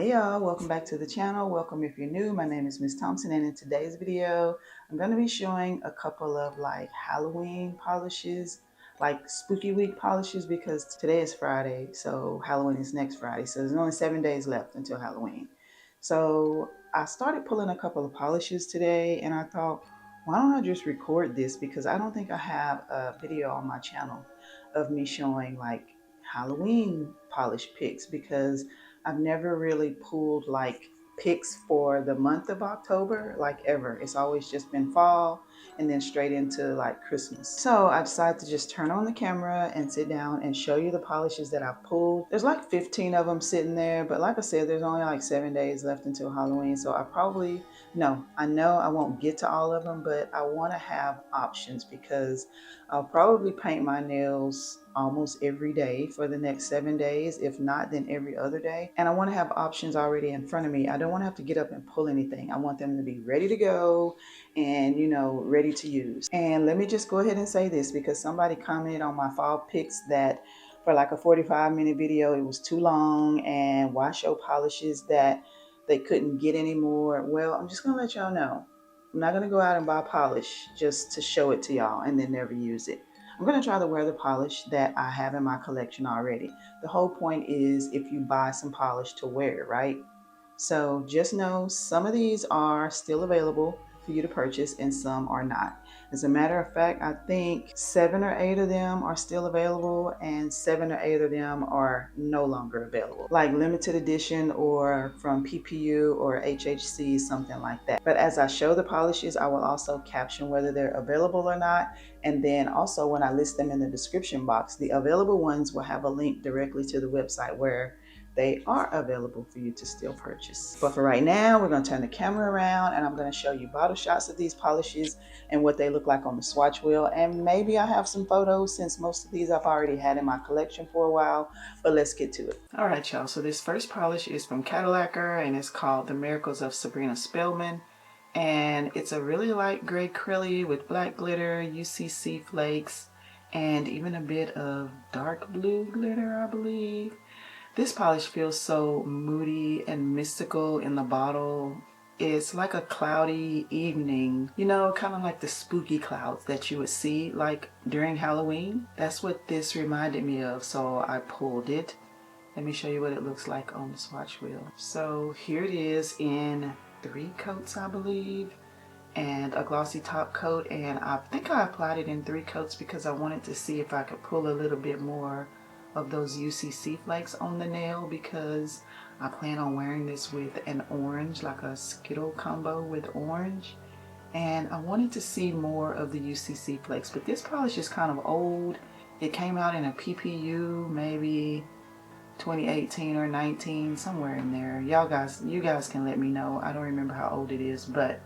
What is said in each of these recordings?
Hey y'all, welcome back to the channel. Welcome if you're new. My name is Miss Thompson, and in today's video I'm going to be showing a couple of like Halloween polishes, like spooky week polishes, because today is Friday, so Halloween is next Friday, so there's only 7 days left until Halloween. So I started pulling a couple of polishes today, and I thought, why don't I just record this, because I don't think I have a video on my channel of me showing like Halloween polish picks, because I've never really pulled like picks for the month of October, like ever. It's always just been fall and then straight into like Christmas. So I decided to just turn on the camera and sit down and show you the polishes that I've pulled. There's like 15 of them sitting there, but like I said, there's only like 7 days left until Halloween. So I know I won't get to all of them, but I want to have options, because I'll probably paint my nails almost every day for the next 7 days. If not, then every other day. And I want to have options already in front of me. I don't want to have to get up and pull anything. I want them to be ready to go and, ready to use. And let me just go ahead and say this, because somebody commented on my fall picks that for like a 45-minute video, it was too long, and why show polishes that they couldn't get anymore. Well, I'm just going to let y'all know. I'm not going to go out and buy polish just to show it to y'all and then never use it. I'm going to try to wear the polish that I have in my collection already. The whole point is if you buy some polish to wear, right? So just know some of these are still available for you to purchase and some are not. As a matter of fact, I think 7 or 8 of them are still available and 7 or 8 of them are no longer available, like limited edition or from PPU or HHC, something like that. But as I show the polishes, I will also caption whether they're available or not. And then also when I list them in the description box, the available ones will have a link directly to the website where they are available for you to still purchase. But for right now, we're going to turn the camera around and I'm going to show you bottle shots of these polishes and what they look like on the swatch wheel. And maybe I have some photos, since most of these I've already had in my collection for a while, but let's get to it. All right, y'all. So this first polish is from Cadillacquer and it's called The Miracles of Sabrina Spellman. And it's a really light gray acrylic with black glitter, UCC flakes, and even a bit of dark blue glitter, I believe. This polish feels so moody and mystical in the bottle. It's like a cloudy evening, kind of like the spooky clouds that you would see like during Halloween. That's what this reminded me of, so I pulled it. Let me show you what it looks like on the swatch wheel. So here it is in 3 coats, I believe, and a glossy top coat. And I think I applied it in 3 coats because I wanted to see if I could pull a little bit more of those UCC flakes on the nail, because I plan on wearing this with an orange, like a Skittle combo with orange, and I wanted to see more of the UCC flakes. But this polish is kind of old. It came out in a PPU maybe 2018 or 19, somewhere in there. You guys can let me know. I don't remember how old it is, but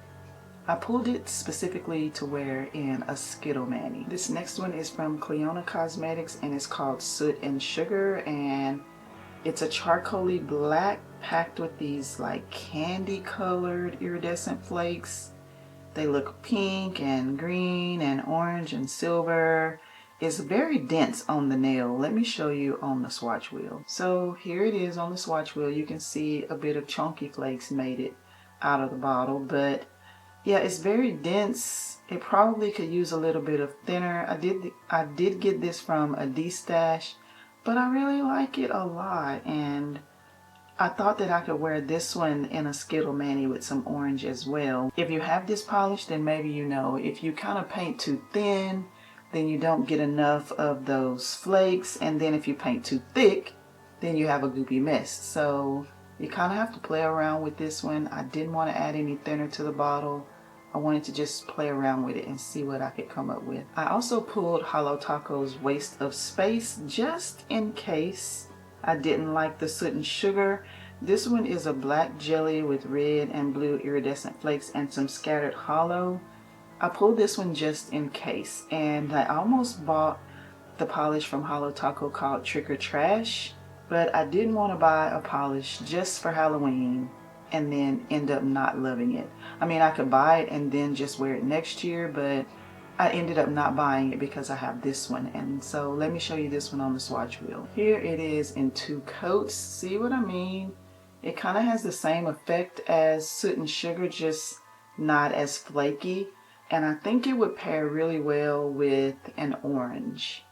I pulled it specifically to wear in a Skittle mani. This next one is from Clionadh Cosmetics and it's called Soot and Sugar, and it's a charcoaly black packed with these like candy colored iridescent flakes. They look pink and green and orange and silver. It's very dense on the nail. Let me show you on the swatch wheel. So here it is on the swatch wheel. You can see a bit of chunky flakes made it out of the bottle, but yeah, it's very dense. It probably could use a little bit of thinner. I did get this from a D-stash, but I really like it a lot, and I thought that I could wear this one in a Skittle mani with some orange as well. If you have this polish, then maybe you know. If you kind of paint too thin, then you don't get enough of those flakes, and then if you paint too thick, then you have a goopy mess. So you kind of have to play around with this one. I didn't want to add any thinner to the bottle. I wanted to just play around with it and see what I could come up with. I also pulled Holo Taco's Waste of Space just in case I didn't like the Soot and Sugar. This one is a black jelly with red and blue iridescent flakes and some scattered holo. I pulled this one just in case, and I almost bought the polish from Holo Taco called Trick or Trash, but I didn't want to buy a polish just for Halloween and then end up not loving it. I mean, I could buy it and then just wear it next year, but I ended up not buying it because I have this one. And so let me show you this one on the swatch wheel. Here it is in 2 coats. See what I mean? It kind of has the same effect as Soot and Sugar, just not as flaky. And I think it would pair really well with an orange.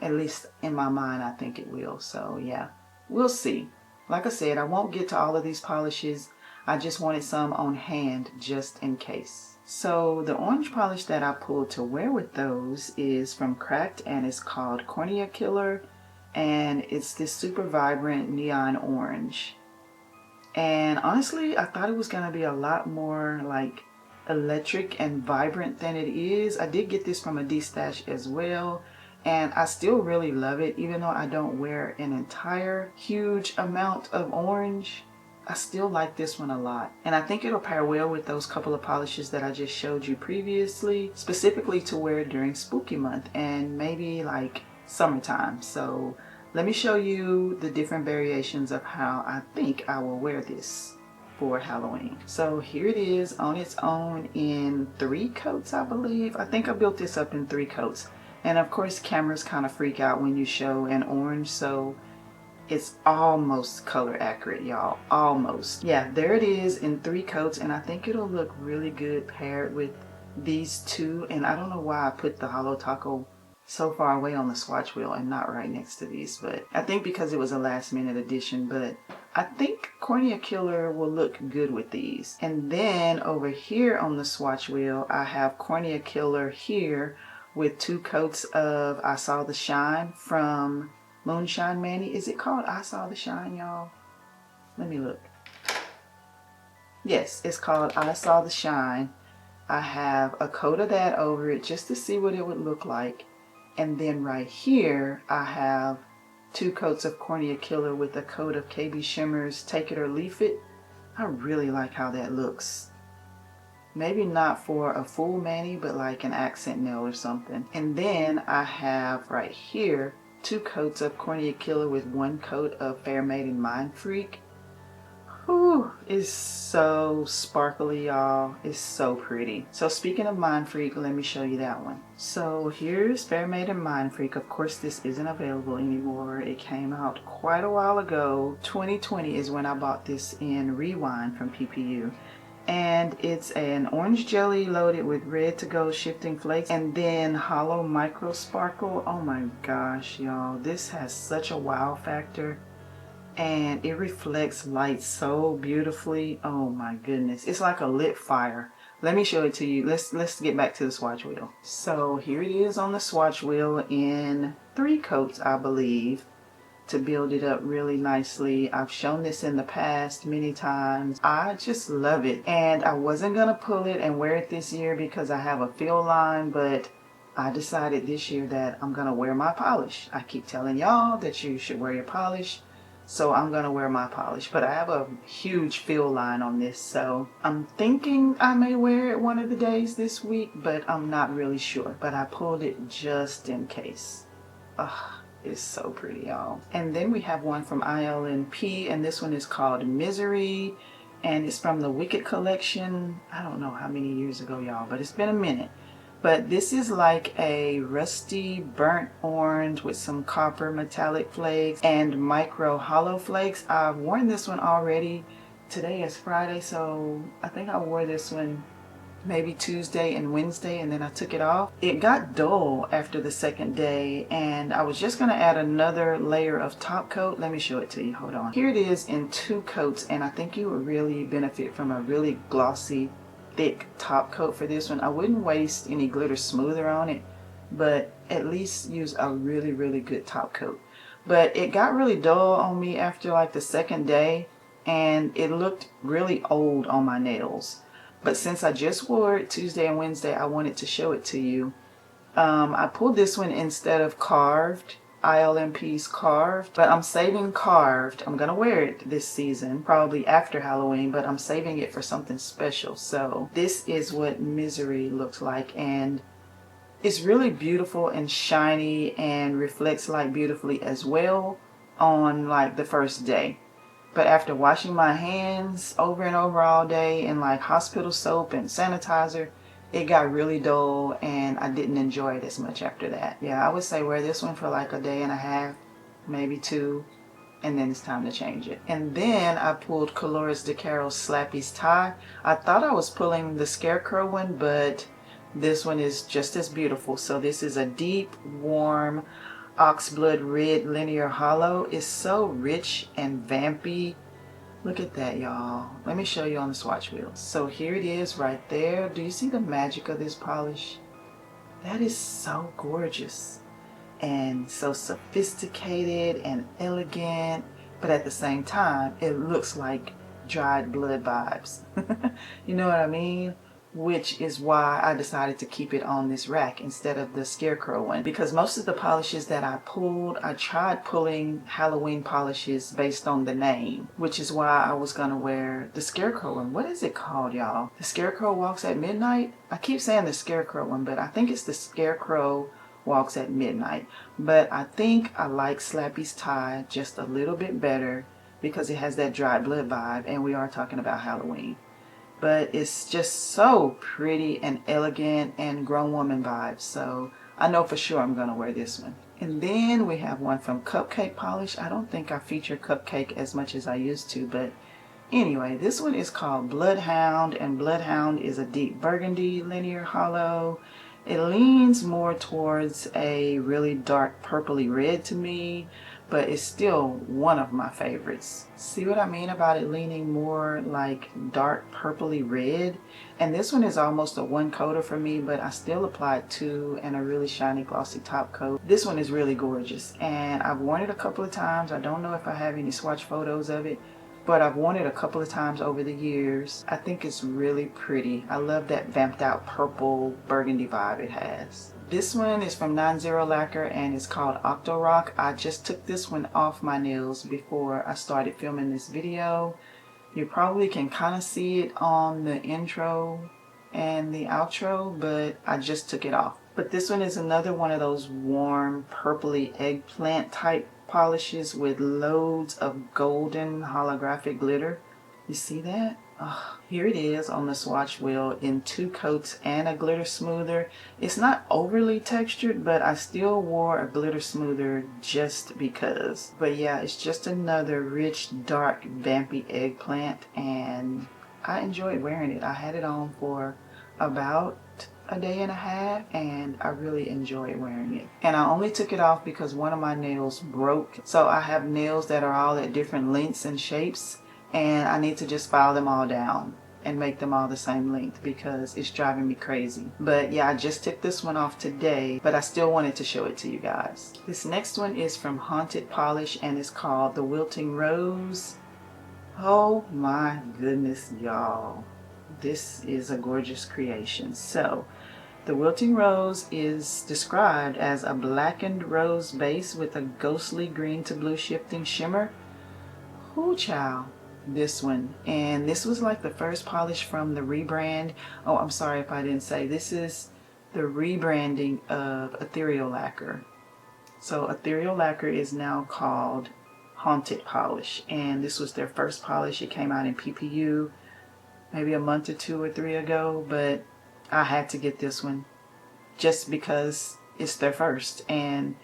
At least in my mind, I think it will. So yeah, we'll see. Like I said, I won't get to all of these polishes. I just wanted some on hand just in case. So the orange polish that I pulled to wear with those is from Cracked, and it's called Cornea Killer. And it's this super vibrant neon orange. And honestly, I thought it was going to be a lot more like electric and vibrant than it is. I did get this from a D-stash as well, and I still really love it. Even though I don't wear an entire huge amount of orange, I still like this one a lot. And I think it'll pair well with those couple of polishes that I just showed you previously, specifically to wear during spooky month and maybe like summertime. So let me show you the different variations of how I think I will wear this for Halloween. So here it is on its own in 3 coats, I believe. I think I built this up in 3 coats. And of course, cameras kind of freak out when you show an orange, so it's almost color accurate, y'all. Almost. Yeah, there it is in 3 coats, and I think it'll look really good paired with these 2. And I don't know why I put the Holo Taco so far away on the swatch wheel and not right next to these, but I think because it was a last minute addition. But I think Cornea Killer will look good with these. And then over here on the swatch wheel, I have Cornea Killer here with 2 coats of I Saw the Shine from Moonshine Manny. Is it called I Saw the Shine, y'all? Let me look. Yes, it's called I Saw the Shine. I have a coat of that over it just to see what it would look like. And then right here, I have 2 coats of Cornea Killer with a coat of KB Shimmer's Take It or Leave It. I really like how that looks. Maybe not for a full mani, but like an accent nail or something. And then I have right here 2 coats of Cornea Killer with 1 coat of Fair Maiden Mindfreak. Whew, it's so sparkly, y'all. It's so pretty. So speaking of Mindfreak, let me show you that one. So here's Fair Maiden Mindfreak. Of course, this isn't available anymore. It came out quite a while ago. 2020 is when I bought this in Rewind from PPU. And it's an orange jelly loaded with red to go shifting flakes and then hollow micro sparkle. Oh my gosh, y'all. This has such a wow factor. And it reflects light so beautifully. Oh my goodness, it's like a lit fire. Let me show it to you. Let's get back to the swatch wheel. So here it is on the swatch wheel in 3 coats, I believe, to build it up really nicely. I've shown this in the past many times. I just love it, and I wasn't gonna pull it and wear it this year because I have a fill line, but I decided this year that I'm gonna wear my polish. I keep telling y'all that you should wear your polish, so I'm gonna wear my polish. But I have a huge fill line on this, so I'm thinking I may wear it one of the days this week, but I'm not really sure. But I pulled it just in case. Ugh, it's so pretty, y'all. And then we have one from LynP, and this one is called Misery, and it's from the Wicked collection. I don't know how many years ago, y'all, but it's been a minute. But this is like a rusty burnt orange with some copper metallic flakes and micro hollow flakes. I've worn this one already. Today is Friday, so I think I wore this one maybe Tuesday and Wednesday, and then I took it off. It got dull after the 2nd day, and I was just gonna add another layer of top coat. Let me show it to you, hold on. Here it is in 2 coats, and I think you would really benefit from a really glossy, thick top coat for this one. I wouldn't waste any glitter smoother on it, but at least use a really, really good top coat. But it got really dull on me after like the 2nd day, and it looked really old on my nails. But since I just wore it Tuesday and Wednesday, I wanted to show it to you. I pulled this one instead of Carved, LynP's Carved, but I'm saving Carved. I'm gonna wear it this season, probably after Halloween, but I'm saving it for something special. So this is what Misery looks like, and it's really beautiful and shiny and reflects light beautifully as well on like the first day. But after washing my hands over and over all day in like hospital soap and sanitizer, it got really dull, and I didn't enjoy it as much after that. Yeah, I would say wear this one for like a day and a half, maybe 2, and then it's time to change it. And then I pulled Colores de Caro's Slappy's Tie. I thought I was pulling the Scarecrow one, but this one is just as beautiful. So this is a deep, warm oxblood red linear hollow. It's so rich and vampy. Look at that, y'all. Let me show you on the swatch wheel. So here it is right there. Do you see the magic of this polish? That is so gorgeous and so sophisticated and elegant, but at the same time, it looks like dried blood vibes. You know what I mean? Which is why I decided to keep it on this rack instead of the Scarecrow one. Because most of the polishes that I pulled, I tried pulling Halloween polishes based on the name, which is why I was gonna wear the Scarecrow one. What is it called, y'all? The Scarecrow Walks at Midnight? I keep saying the Scarecrow one, but I think it's the Scarecrow Walks at Midnight. But I think I like Slappy's Tie just a little bit better because it has that dried blood vibe, and we are talking about Halloween. But it's just so pretty and elegant and grown woman vibes. So I know for sure I'm gonna wear this one. And then we have one from Cupcake Polish. I don't think I feature Cupcake as much as I used to, but anyway, this one is called Bloodhound, and Bloodhound is a deep burgundy linear hollow. It leans more towards a really dark purpley red to me, but it's still one of my favorites. See what I mean about it leaning more like dark purpley red? And this one is almost a one coater for me, but I still applied two and a really shiny glossy top coat. This one is really gorgeous, and I've worn it a couple of times. I don't know if I have any swatch photos of it, but I've worn it a couple of times over the years. I think it's really pretty. I love that vamped out purple burgundy vibe it has. This one is from 90 Lacquer and it's called Octorok. I just took this one off my nails before I started filming this video. You probably can kind of see it on the intro and the outro, but I just took it off. But this one is another one of those warm purpley eggplant type polishes with loads of golden holographic glitter. You see that? Oh, here it is on the swatch wheel in two coats and a glitter smoother. It's not overly textured, but I still wore a glitter smoother just because. But yeah, it's just another rich, dark, vampy eggplant, and I enjoyed wearing it. I had it on for about a day and a half, and I really enjoyed wearing it. And I only took it off because one of my nails broke. So I have nails that are all at different lengths and shapes, and I need to just file them all down and make them all the same length because it's driving me crazy. But yeah, I just took this one off today, but I still wanted to show it to you guys. This next one is from Haunted Polish and it's called the Wilting Rose. Oh my goodness, y'all. This is a gorgeous creation. So the Wilting Rose is described as a blackened rose base with a ghostly green to blue shifting shimmer. Ooh, child. This one, and this was like the first polish from the rebrand. Oh, I'm sorry if I didn't say this is the rebranding of Ethereal Lacquer. So Ethereal Lacquer is now called Haunted Polish, and this was their first polish. It came out in PPU maybe a month or 2 or 3 ago, but I had to get this one just because it's their first, and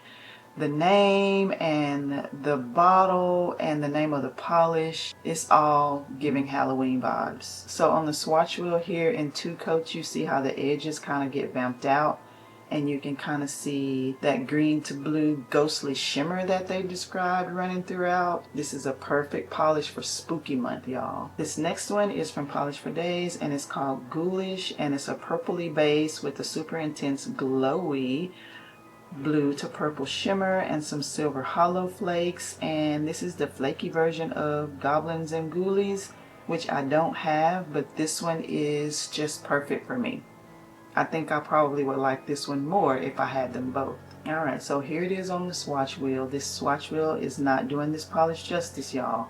the name and the bottle and the name of the polish, it's all giving Halloween vibes. So on the swatch wheel here in 2 coats, you see how the edges kind of get vamped out, and you can kind of see that green to blue ghostly shimmer that they described running throughout. This is a perfect polish for spooky month, y'all. This next one is from Polish for Days and it's called Ghoulish, and it's a purpley base with a super intense glowy blue to purple shimmer and some silver hollow flakes. And this is the flaky version of Goblins and Ghoulies, which I don't have, but this one is just perfect for me. I think I probably would like this one more if I had them both. Alright, so here it is on the swatch wheel. This swatch wheel is not doing this polish justice, y'all.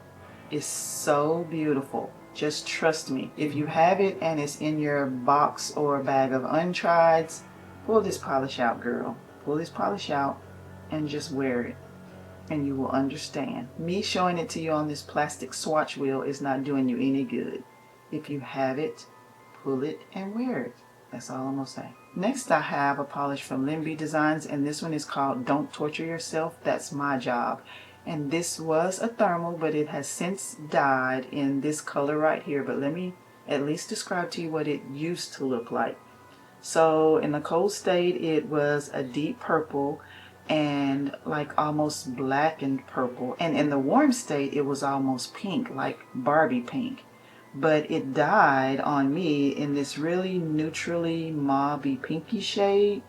It's so beautiful. Just trust me. If you have it and it's in your box or bag of untrieds, pull this polish out, girl. Pull this polish out and just wear it, and you will understand. Me showing it to you on this plastic swatch wheel is not doing you any good. If you have it, pull it and wear it. That's all I'm gonna say. Next I have a polish from LynBDesigns, and this one is called Don't Torture Yourself, That's My Job. And this was a thermal, but it has since dyed in this color right here. But let me at least describe to you what it used to look like. So in the cold state, it was a deep purple and like almost black and purple. And in the warm state, it was almost pink, like Barbie pink. But it dyed on me in this really neutrally mauvey pinky shade.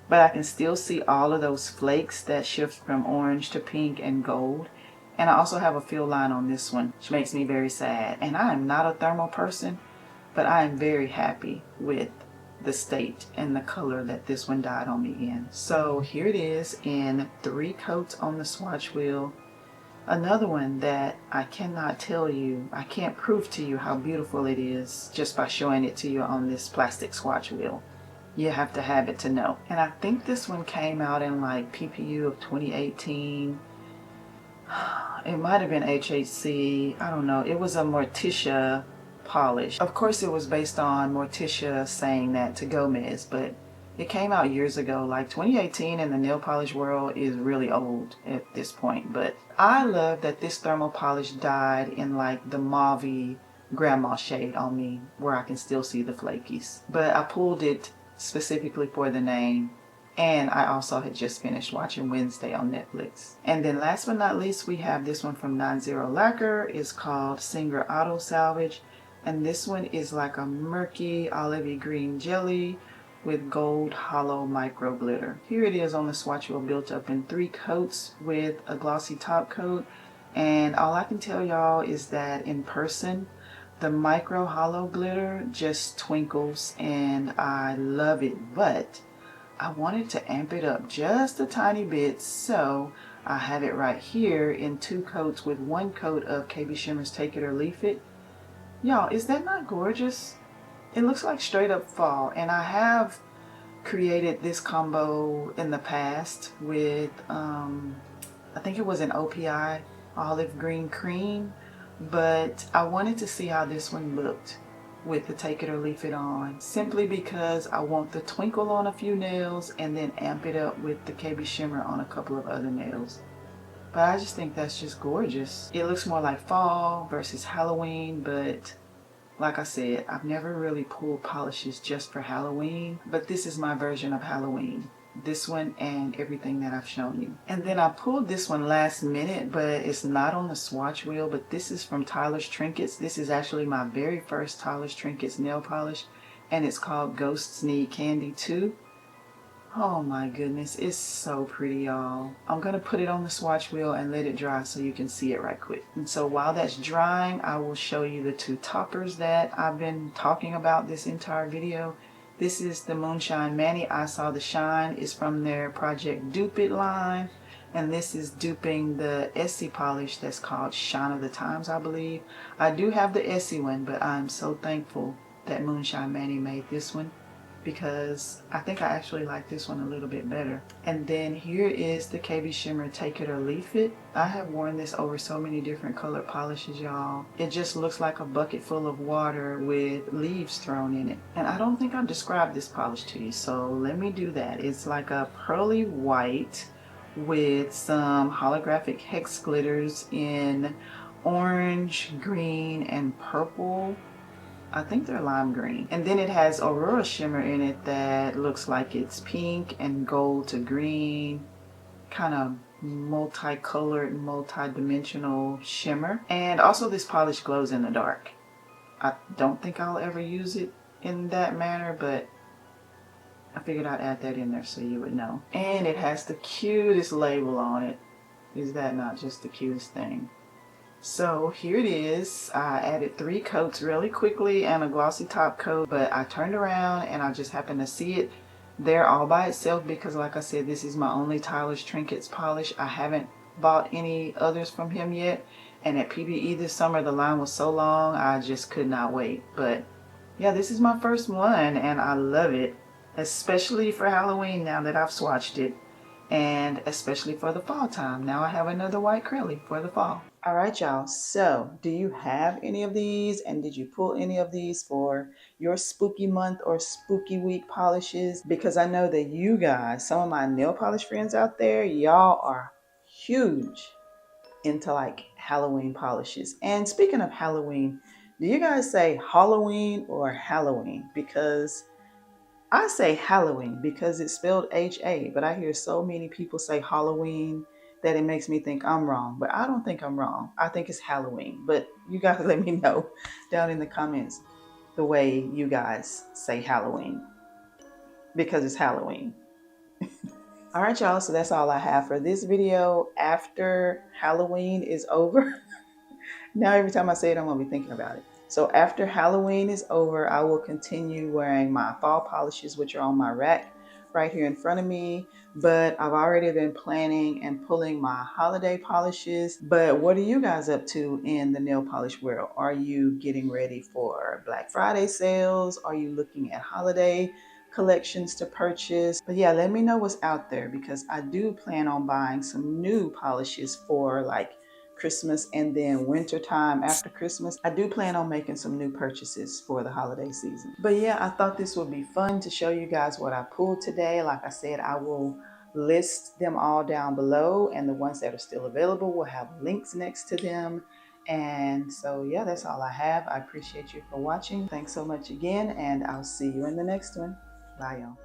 But I can still see all of those flakes that shift from orange to pink and gold. And I also have a fill line on this one, which makes me very sad. And I am not a thermal person, but I am very happy with the state and the color that this one dyed on me in. So here it is in 3 coats on the swatch wheel. Another one that I cannot tell you, I can't prove to you how beautiful it is just by showing it to you on this plastic swatch wheel. You have to have it to know. And I think this one came out in like PPU of 2018. It might have been HHC, I don't know. It was a Morticia polish. Of course it was based on Morticia saying that to Gomez, but it came out years ago. Like 2018 in the nail polish world is really old at this point. But I love that this thermal polish dyed in like the mauve grandma shade on me, where I can still see the flakies. But I pulled it specifically for the name, and I also had just finished watching Wednesday on Netflix. And then last but not least, we have this one from 90 Lacquer. It's called Singer Auto Salvage, and this one is like a murky olivey green jelly with gold hollow micro glitter. Here it is on the swatch wheel, built up in 3 coats with a glossy top coat. And all I can tell y'all is that in person, the micro hollow glitter just twinkles and I love it. But I wanted to amp it up just a tiny bit, so I have it right here in 2 coats with 1 coat of KB Shimmer's Take It or Leave It. Y'all, is that not gorgeous? It looks like straight up fall, and I have created this combo in the past with, I think it was an OPI olive green cream, but I wanted to see how this one looked with the Take It or Leave It on, simply because I want the twinkle on a few nails and then amp it up with the KB Shimmer on a couple of other nails. But I just think that's just gorgeous. It looks more like fall versus Halloween, but like I said, I've never really pulled polishes just for Halloween, but this is my version of Halloween. This one and everything that I've shown you. And then I pulled this one last minute, but it's not on the swatch wheel, but this is from Tyler's Trinkets. This is actually my very first Tyler's Trinkets nail polish, and it's called Ghosts Need Candy 2. Oh my goodness, it's so pretty, y'all. I'm gonna put it on the swatch wheel and let it dry so you can see it right quick. And so while that's drying, I will show you the 2 toppers that I've been talking about this entire video. This is the Moonshine Manny I Saw the Shine. Is from their Project Dupe It line. And this is duping the Essie polish that's called Shine of the Times, I believe. I do have the Essie one, but I'm so thankful that Moonshine Manny made this one, because I think I actually like this one a little bit better. And then here is the KB Shimmer Take It or Leave It. I have worn this over so many different color polishes, y'all. It just looks like a bucket full of water with leaves thrown in it. And I don't think I've described this polish to you, so let me do that. It's like a pearly white with some holographic hex glitters in orange, green, and purple. I think they're lime green. And then it has Aurora shimmer in it that looks like it's pink and gold to green, kind of multicolored, multi-dimensional shimmer. And also this polish glows in the dark. I don't think I'll ever use it in that manner, but I figured I'd add that in there so you would know. And it has the cutest label on it. Is that not just the cutest thing? So here it is. I added 3 coats really quickly and a glossy top coat, but I turned around and I just happened to see it there all by itself because, like I said, this is my only Tyler's Trinkets polish. I haven't bought any others from him yet, and at PBE this summer the line was so long I just could not wait. But yeah, this is my first one and I love it, especially for Halloween now that I've swatched it, and especially for the fall time. Now I have another white curly for the fall. All right, y'all. So do you have any of these, and did you pull any of these for your spooky month or spooky week polishes? Because I know that you guys, some of my nail polish friends out there, y'all are huge into like Halloween polishes. And speaking of Halloween, do you guys say Halloween or Halloween? Because I say Halloween because it's spelled H-A, but I hear so many people say Halloween that it makes me think I'm wrong. But I don't think I'm wrong. I think it's Halloween. But you guys let me know down in the comments the way you guys say Halloween because it's Halloween. All right, y'all. So that's all I have for this video. After Halloween is over, now every time I say it, I'm going to be thinking about it. So after Halloween is over, I will continue wearing my fall polishes, which are on my rack right here in front of me. But I've already been planning and pulling my holiday polishes. But what are you guys up to in the nail polish world? Are you getting ready for Black Friday sales? Are you looking at holiday collections to purchase? But yeah, let me know what's out there because I do plan on buying some new polishes for like Christmas and then winter time after Christmas. I do plan on making some new purchases for the holiday season. But yeah, I thought this would be fun to show you guys what I pulled today. Like I said, I will list them all down below, and the ones that are still available will have links next to them. And so yeah, that's all I have. I appreciate you for watching. Thanks so much again, and I'll see you in the next one. Bye, y'all.